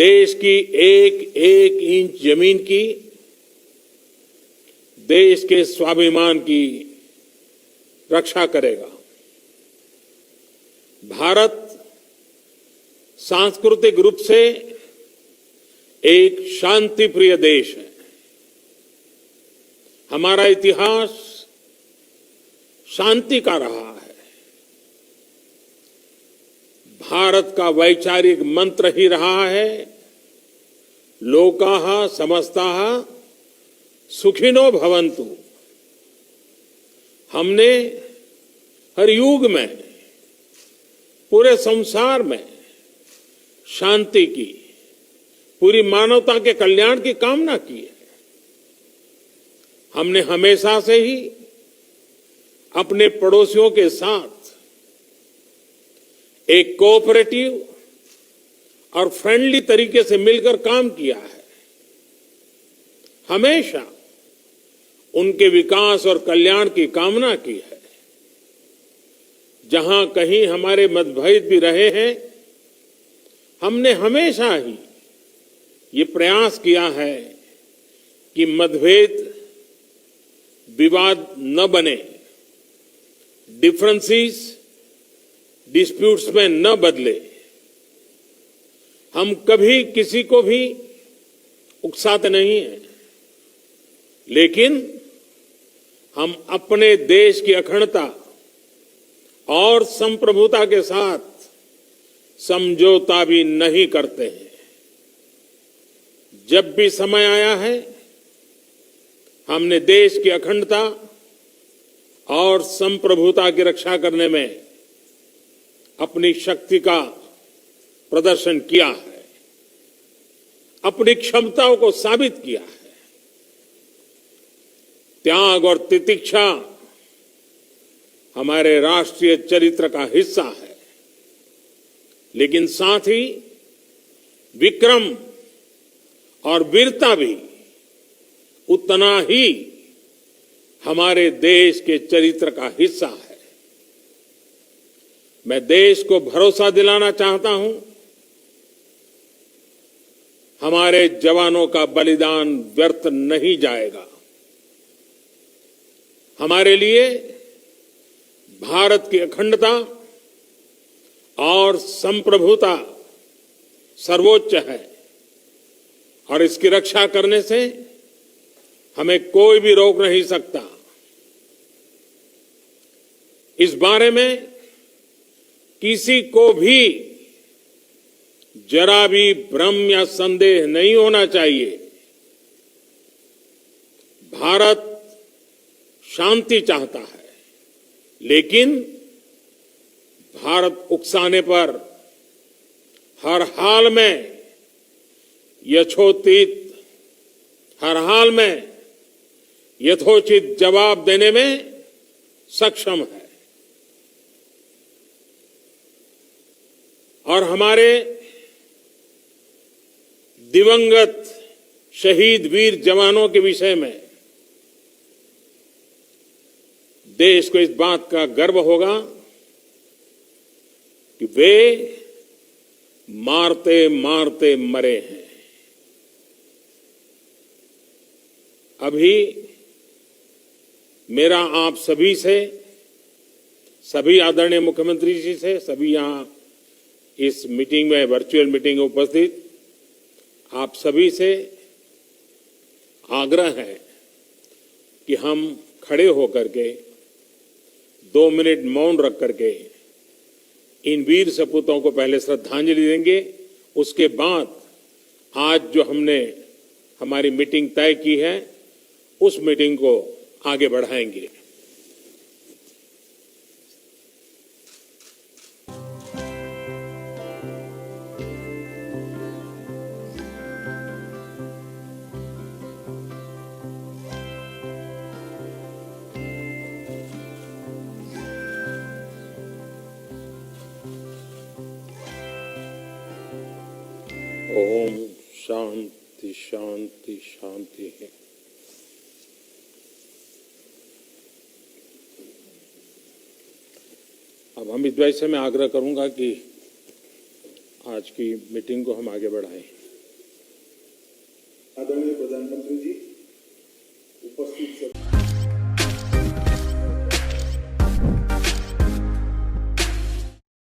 देश की एक एक इंच जमीन की, देश के स्वाभिमान की रक्षा करेगा। भारत सांस्कृतिक रूप से एक शांतिप्रिय देश है। हमारा इतिहास शांति का रहा है। भारत का वैचारिक मंत्र ही रहा है, लोकाः समस्ताः सुखिनो भवन्तु। हमने हर युग में, पूरे संसार में शांति की, पूरी मानवता के कल्याण की कामना की है। हमने हमेशा से ही अपने पड़ोसियों के साथ एक कोऑपरेटिव और फ्रेंडली तरीके से मिलकर काम किया है। हमेशा उनके विकास और कल्याण की कामना की है। जहां कहीं हमारे मतभेद भी रहे हैं, हमने हमेशा ही ये प्रयास किया है कि मतभेद विवाद न बने, डिफरेंसेस डिस्प्यूट्स में न बदले। हम कभी किसी को भी उकसाते नहीं हैं, लेकिन हम अपने देश की अखंडता और संप्रभुता के साथ समझौता भी नहीं करते हैं। जब भी समय आया है, हमने देश की अखंडता और संप्रभुता की रक्षा करने में अपनी शक्ति का प्रदर्शन किया है, अपनी क्षमताओं को साबित किया है। त्याग और तितिक्षा हमारे राष्ट्रीय चरित्र का हिस्सा है, लेकिन साथ ही विक्रम और वीरता भी उतना ही हमारे देश के चरित्र का हिस्सा है। मैं देश को भरोसा दिलाना चाहता हूं, हमारे जवानों का बलिदान व्यर्थ नहीं जाएगा। हमारे लिए भारत की अखंडता और संप्रभुता सर्वोच्च है, और इसकी रक्षा करने से हमें कोई भी रोक नहीं सकता। इस बारे में किसी को भी जरा भी भ्रम या संदेह नहीं होना चाहिए। भारत शांति चाहता है, लेकिन भारत उकसाने पर हर हाल में यथोचित, हर हाल में यथोचित जवाब देने में सक्षम है। और हमारे दिवंगत शहीद वीर जवानों के विषय में देश को इस बात का गर्व होगा कि वे मारते मारते मरे हैं। अभी मेरा आप सभी से, सभी आदरणीय मुख्यमंत्री जी से, सभी यहां इस मीटिंग में, वर्चुअल मीटिंग में उपस्थित आप सभी से आग्रह है कि हम खड़े होकर के 2 मिनट मौन रख करके इन वीर सपूतों को पहले श्रद्धांजलि देंगे। उसके बाद आज जो हमने हमारी मीटिंग तय की है, उस मीटिंग को आगे बढ़ाएंगे। ओम शांति शांति शांति है। अब हम इस वजह से मैं आग्रह करूंगा कि आज की मीटिंग को हम आगे बढ़ाएं। प्रधानमंत्री जी।